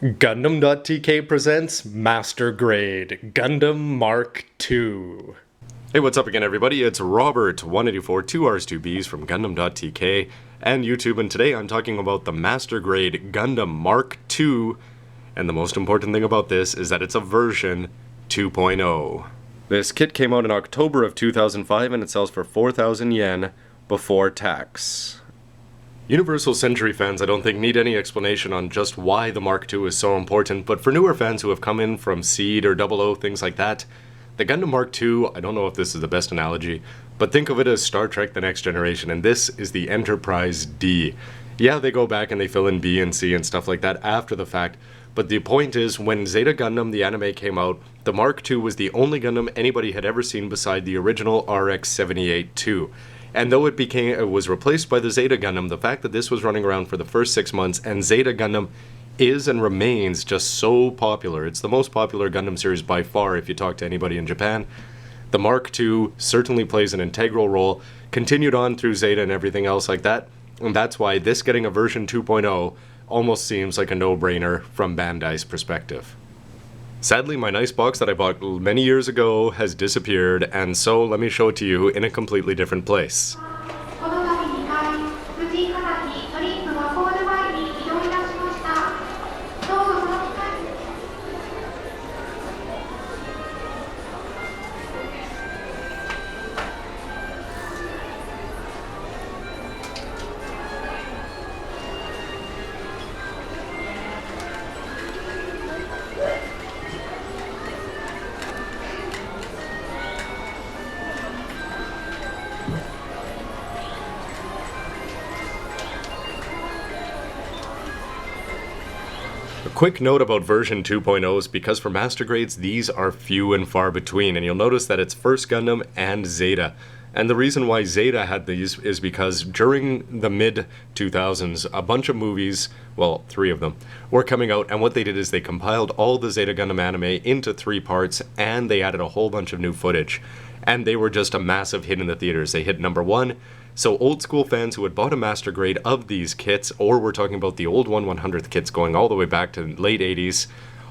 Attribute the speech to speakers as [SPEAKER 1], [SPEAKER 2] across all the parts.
[SPEAKER 1] Gundam.tk presents Master Grade Gundam Mk-II. Hey, what's up again, everybody? It's Robert, 184, 2Rs, 2Bs from Gundam.tk and YouTube, and today I'm talking about the Master Grade Gundam Mk-II, and the most important thing about this is that it's a version 2.0. This kit came out in October of 2005 and it sells for 4,000 yen before tax. Universal Century fans, I don't think, need any explanation on just why the Mk-II is so important, but for newer fans who have come in from Seed or 00, things like that, the Gundam Mk-II, I don't know if this is the best analogy, but think of it as Star Trek The Next Generation, and this is the Enterprise D. Yeah, they go back and they fill in B and C and stuff like that after the fact, but the point is, when Zeta Gundam, the anime, came out, the Mk-II was the only Gundam anybody had ever seen beside the original RX-178-2. And though it was replaced by the Zeta Gundam, the fact that this was running around for the first 6 months, and Zeta Gundam is and remains just so popular. It's the most popular Gundam series by far if you talk to anybody in Japan. The Mk-II certainly plays an integral role, continued on through Zeta and everything else like that, and that's why this getting a version 2.0 almost seems like a no-brainer from Bandai's perspective. Sadly, my nice box that I bought many years ago has disappeared, and so let me show it to you in a completely different place. A quick note about version 2.0s, because for Master Grades these are few and far between, and you'll notice that it's First Gundam and Zeta. And the reason why Zeta had these is because during the mid-2000s, a bunch of movies, well, 3 of them, were coming out, and what they did is they compiled all the Zeta Gundam anime into 3 parts, and they added a whole bunch of new footage. And they were just a massive hit in the theaters. They hit #1. So old school fans who had bought a Master Grade of these kits, or we're talking about the old 1/100th kits going all the way back to the late 80s,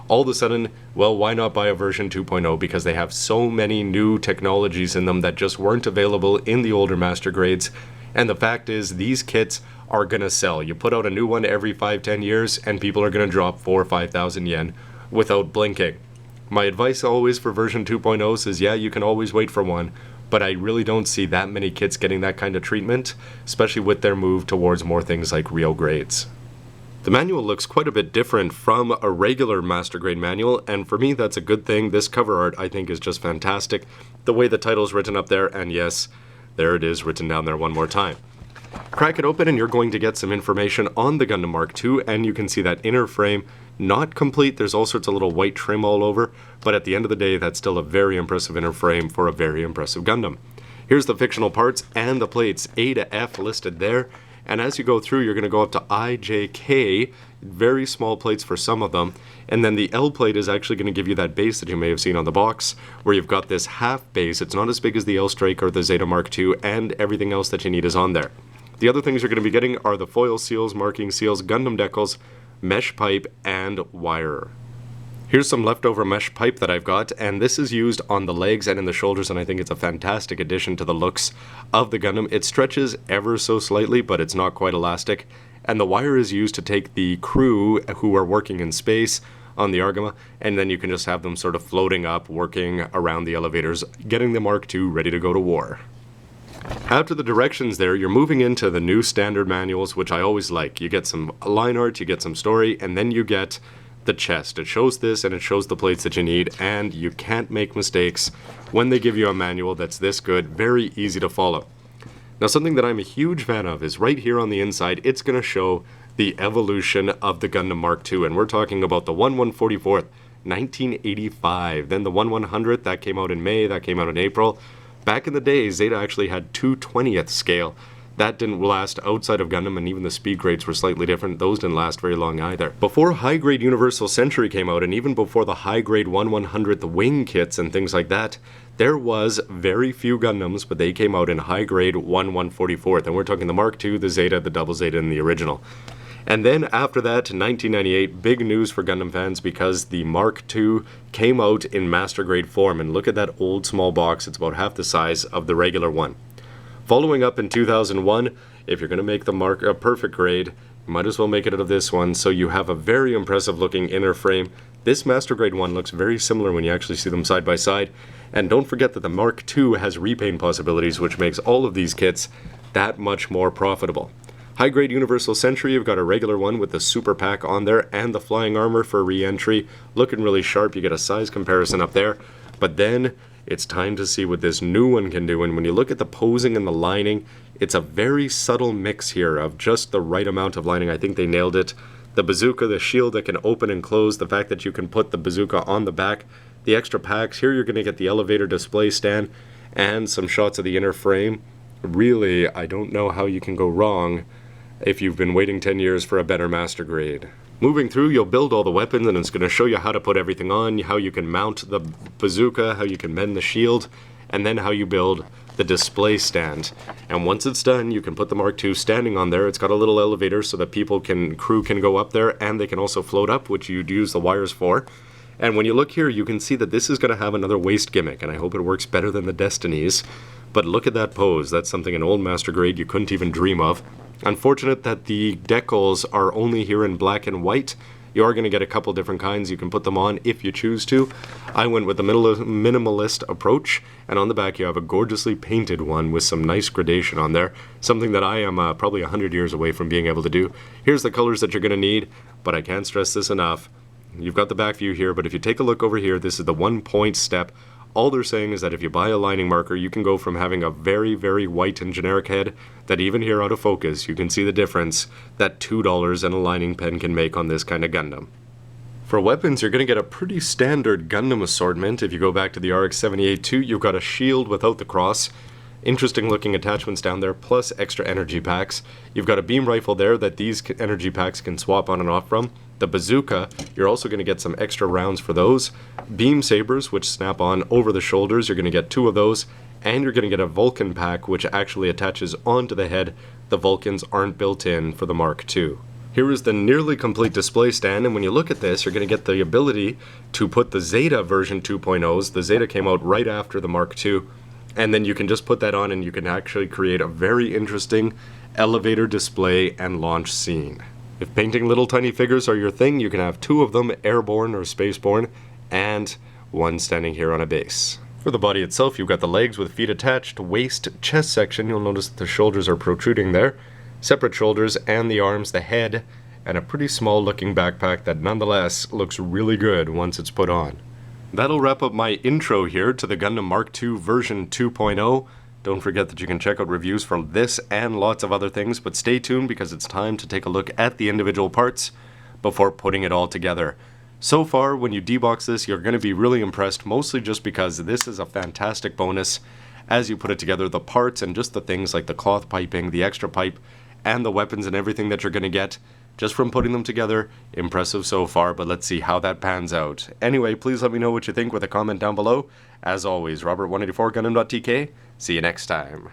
[SPEAKER 1] all of a sudden, well, why not buy a version 2.0? Because they have so many new technologies in them that just weren't available in the older Master Grades. And the fact is, these kits are gonna sell. You put out a new one every 5-10 years, and people are gonna drop 4,000 or 5,000 yen without blinking. My advice always for version 2.0s is, yeah, you can always wait for one, but I really don't see that many kits getting that kind of treatment, especially with their move towards more things like real grades. The manual looks quite a bit different from a regular Master Grade manual, and for me that's a good thing. This cover art I think is just fantastic. The way the title's written up there, and yes, there it is written down there one more time. Crack it open and you're going to get some information on the Gundam Mk-II, and you can see that inner frame, not complete, there's all sorts of little white trim all over, but at the end of the day that's still a very impressive inner frame for a very impressive Gundam. Here's the fictional parts and the plates, A to F listed there, and as you go through you're going to go up to I, J, K, very small plates for some of them, and then the L plate is actually going to give you that base that you may have seen on the box, where you've got this half base. It's not as big as the L Strike or the Zeta Mk-II, and everything else that you need is on there. The other things you're going to be getting are the foil seals, marking seals, Gundam decals, mesh pipe, and wire. Here's some leftover mesh pipe that I've got, and this is used on the legs and in the shoulders, and I think it's a fantastic addition to the looks of the Gundam. It stretches ever so slightly, but it's not quite elastic, and the wire is used to take the crew who are working in space on the Argama, and then you can just have them sort of floating up, working around the elevators, getting the Mk-II ready to go to war. After the directions there, you're moving into the new standard manuals, which I always like. You get some line art, you get some story, and then you get the chest. It shows this and it shows the plates that you need, and you can't make mistakes when they give you a manual that's this good. Very easy to follow. Now, something that I'm a huge fan of is right here on the inside, it's going to show the evolution of the Gundam Mk-II, and we're talking about the 1/144th, 1985. Then the 1/100th, that came out in May, that came out in April. Back in the day, Zeta actually had 2/20th scale. That didn't last outside of Gundam, and even the speed grades were slightly different. Those didn't last very long either. Before high-grade Universal Century came out, and even before the high-grade 1/100th wing kits and things like that, there was very few Gundams, but they came out in high-grade 1/144th, and we're talking the Mk-II, the Zeta, the Double Zeta, and the original. And then after that, 1998, big news for Gundam fans because the Mk-II came out in master grade form. And look at that old small box, it's about half the size of the regular one. Following up in 2001, if you're going to make the Mark a perfect grade, you might as well make it out of this one, so you have a very impressive looking inner frame. This master grade one looks very similar when you actually see them side by side. And don't forget that the Mk-II has repaint possibilities, which makes all of these kits that much more profitable. High grade Universal Sentry, you've got a regular one with the super pack on there and the flying armor for re-entry, looking really sharp. You get a size comparison up there. But then it's time to see what this new one can do, and when you look at the posing and the lining, it's a very subtle mix here of just the right amount of lining. I think they nailed it. The bazooka, the shield that can open and close, the fact that you can put the bazooka on the back, the extra packs. Here you're going to get the elevator display stand and some shots of the inner frame. Really, I don't know how you can go wrong if you've been waiting 10 years for a better master grade. Moving through, you'll build all the weapons, and it's going to show you how to put everything on, how you can mount the bazooka, how you can mend the shield, and then how you build the display stand. And once it's done, you can put the Mk-II standing on there. It's got a little elevator so that crew can go up there, and they can also float up, which you'd use the wires for. And when you look here, you can see that this is going to have another waist gimmick, and I hope it works better than the Destinies. But look at that pose. That's something in old master grade you couldn't even dream of. Unfortunate that the decals are only here in black and white. You are going to get a couple different kinds. You can put them on if you choose to. I went with the minimalist approach, and on the back you have a gorgeously painted one with some nice gradation on there, something that I am probably 100 years away from being able to do. Here's the colors that you're going to need, but I can't stress this enough. You've got the back view here, but if you take a look over here, this is the 1-point step. All they're saying is that if you buy a lining marker, you can go from having a very, very white and generic head that even here out of focus, you can see the difference that $2 and a lining pen can make on this kind of Gundam. For weapons, you're going to get a pretty standard Gundam assortment. If you go back to the RX-178 II, you've got a shield without the cross. Interesting looking attachments down there, plus extra energy packs. You've got a beam rifle there that these energy packs can swap on and off from. The bazooka, you're also going to get some extra rounds for those. Beam sabers, which snap on over the shoulders, you're going to get 2 of those. And you're going to get a Vulcan pack, which actually attaches onto the head. The Vulcans aren't built in for the Mk-II. Here is the nearly complete display stand, and when you look at this, you're going to get the ability to put the Zeta version 2.0s. The Zeta came out right after the Mk-II. And then you can just put that on and you can actually create a very interesting elevator display and launch scene. If painting little tiny figures are your thing, you can have 2 of them, airborne or spaceborne, and 1 standing here on a base. For the body itself, you've got the legs with feet attached, waist, chest section. You'll notice that the shoulders are protruding there. Separate shoulders and the arms, the head, and a pretty small looking backpack that nonetheless looks really good once it's put on. That'll wrap up my intro here to the Gundam Mk-II version 2.0. Don't forget that you can check out reviews from this and lots of other things, but stay tuned because it's time to take a look at the individual parts before putting it all together. So far, when you debox this, you're going to be really impressed, mostly just because this is a fantastic bonus as you put it together. The parts and just the things like the cloth piping, the extra pipe, and the weapons and everything that you're going to get just from putting them together. Impressive so far, but let's see how that pans out. Anyway, please let me know what you think with a comment down below. As always, Robert184 gunpla.tk. See you next time.